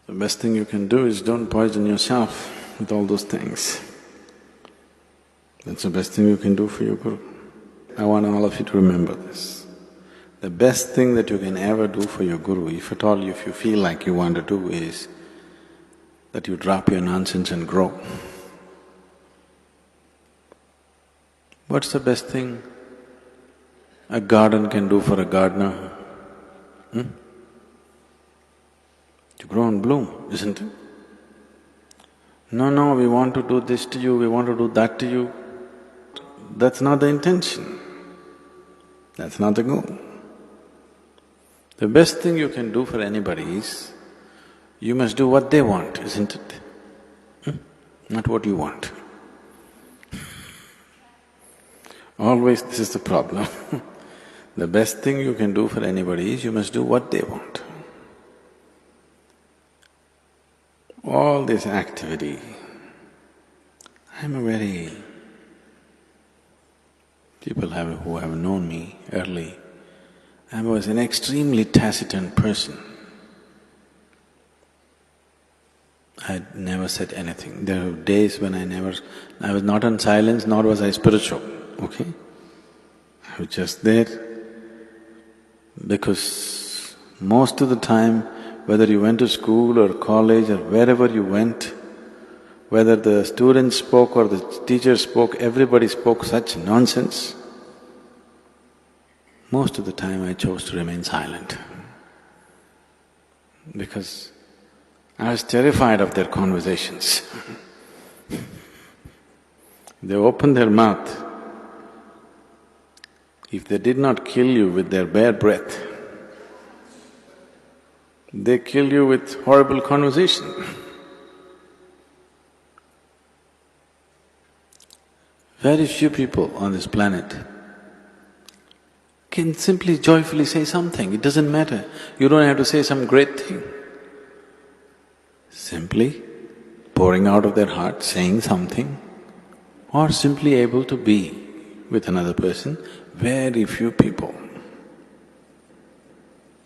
The best thing you can do is don't poison yourself with all those things. That's the best thing you can do for your Guru. I want all of you to remember this. The best thing that you can ever do for your Guru, if at all if you feel like you want to do, is that you drop your nonsense and grow. What's the best thing a garden can do for a gardener? To grow and bloom, isn't it? No, we want to do this to you, we want to do that to you. That's not the intention. That's not the goal. The best thing you can do for anybody is, you must do what they want, isn't it? Not what you want. Always this is the problem. The best thing you can do for anybody is, you must do what they want. All this activity, people who have known me early, I was an extremely taciturn person. I never said anything. There were days when I was not in silence, nor was I spiritual, okay? I was just there because most of the time, whether you went to school or college or wherever you went, whether the students spoke or the teachers spoke, everybody spoke such nonsense. Most of the time I chose to remain silent because I was terrified of their conversations. They opened their mouth. If they did not kill you with their bare breath, they kill you with horrible conversation. Very few people on this planet can simply joyfully say something, it doesn't matter. You don't have to say some great thing. Simply pouring out of their heart, saying something, or simply able to be with another person, very few people.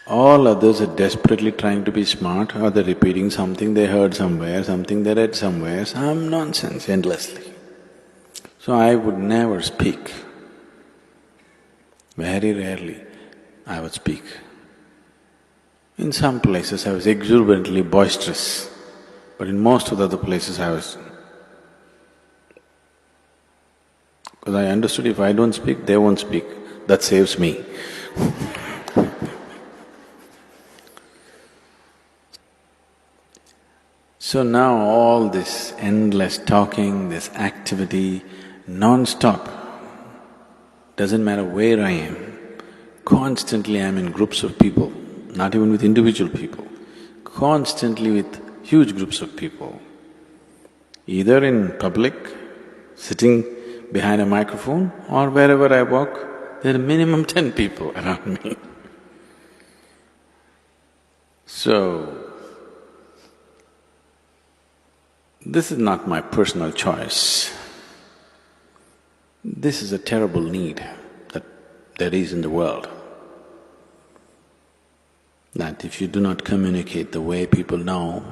All others are desperately trying to be smart, or they're repeating something they heard somewhere, something they read somewhere, some nonsense endlessly. So I would never speak. Very rarely I would speak. In some places I was exuberantly boisterous, but in most of the other places I was… because I understood if I don't speak, they won't speak, that saves me. So now all this endless talking, this activity, non-stop, doesn't matter where I am, constantly I'm in groups of people, not even with individual people, constantly with huge groups of people, either in public, sitting behind a microphone, or wherever I walk, there are minimum 10 people around me. So, this is not my personal choice. This is a terrible need that there is in the world. That if you do not communicate the way people know,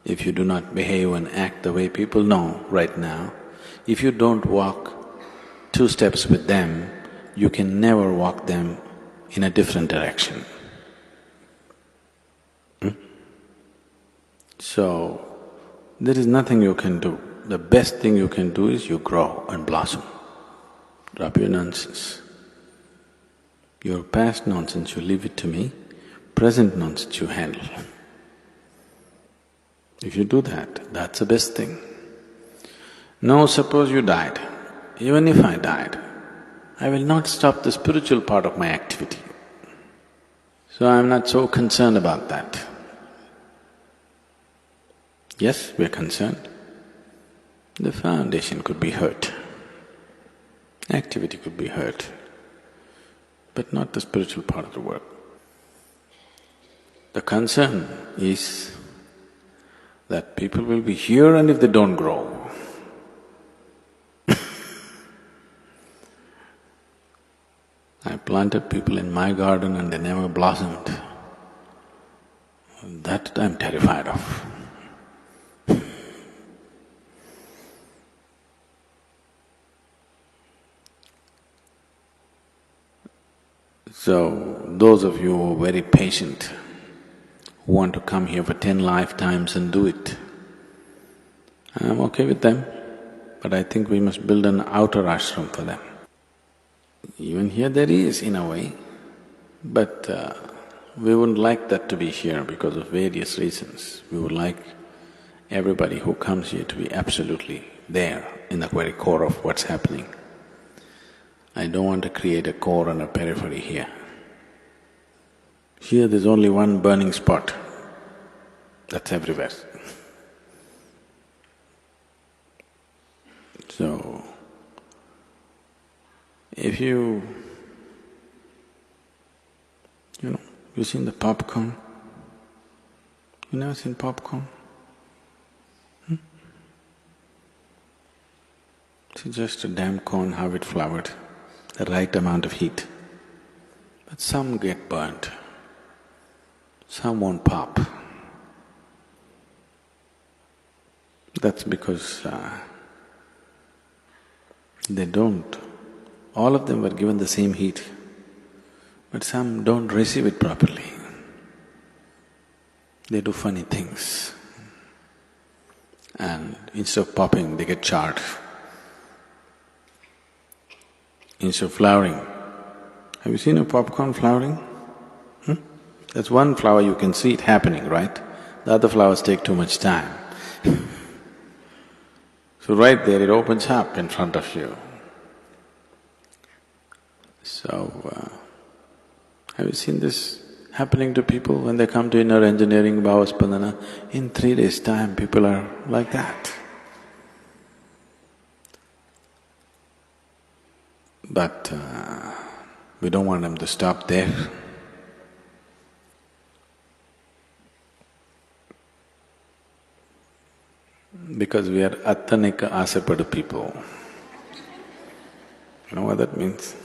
if you do not behave and act the way people know right now, if you don't walk 2 steps with them, you can never walk them in a different direction. So, there is nothing you can do. The best thing you can do is you grow and blossom. Drop your nonsense. Your past nonsense, you leave it to me, present nonsense you handle. If you do that, that's the best thing. Now suppose you died, even if I died, I will not stop the spiritual part of my activity. So I'm not so concerned about that. Yes, we're concerned. The foundation could be hurt, activity could be hurt, but not the spiritual part of the work. The concern is that people will be here and if they don't grow. I planted people in my garden and they never blossomed. That I'm terrified of. So, those of you who are very patient, who want to come here for 10 lifetimes and do it, I'm okay with them, but I think we must build an outer ashram for them. Even here there is, in a way, but we wouldn't like that to be here because of various reasons. We would like everybody who comes here to be absolutely there in the very core of what's happening. I don't want to create a core and a periphery here. Here there's only one burning spot, that's everywhere. So, if you've seen the popcorn? You never seen popcorn? It's just a damn corn, how it floured, the right amount of heat. But some get burnt, some won't pop. That's because they don't. All of them were given the same heat, but some don't receive it properly. They do funny things, and instead of popping, they get charred. Instead of flowering, have you seen a popcorn flowering? That's one flower, you can see it happening, right? The other flowers take too much time. So right there it opens up in front of you. So, have you seen this happening to people when they come to inner engineering, Bhavaspandana? In 3 days' time, people are like that. But we don't want them to stop there. Because we are attanika asapadu people. You know what that means?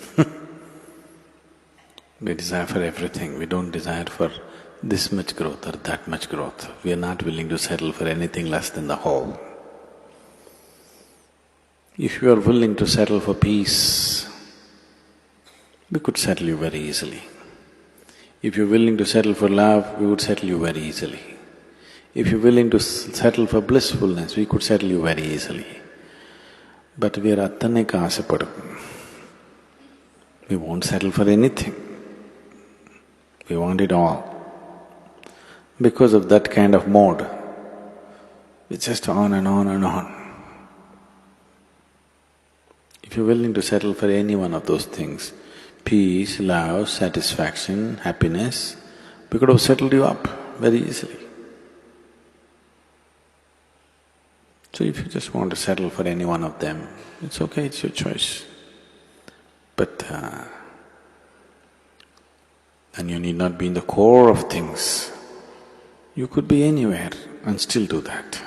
We desire for everything, we don't desire for this much growth or that much growth. We are not willing to settle for anything less than the whole. If you are willing to settle for peace, we could settle you very easily. If you're willing to settle for love, we would settle you very easily. If you're willing to settle for blissfulness, we could settle you very easily. But we are attanika asapadu. We won't settle for anything. We want it all. Because of that kind of mode, it's just on and on and on. If you're willing to settle for any one of those things, peace, love, satisfaction, happiness, we could have settled you up very easily. So if you just want to settle for any one of them, it's okay, it's your choice. But and you need not be in the core of things. You could be anywhere and still do that,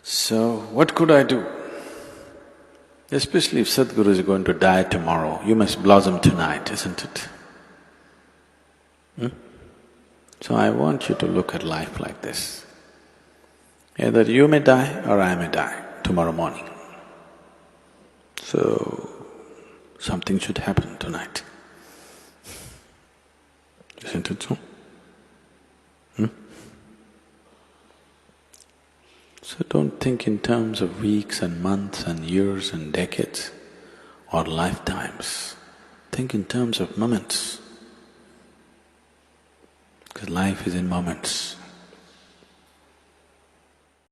So, what could I do? Especially if Sadhguru is going to die tomorrow, you must blossom tonight, isn't it? So I want you to look at life like this. Either you may die or I may die tomorrow morning. So, something should happen tonight. Isn't it so? So don't think in terms of weeks and months and years and decades or lifetimes. Think in terms of moments. Because life is in moments.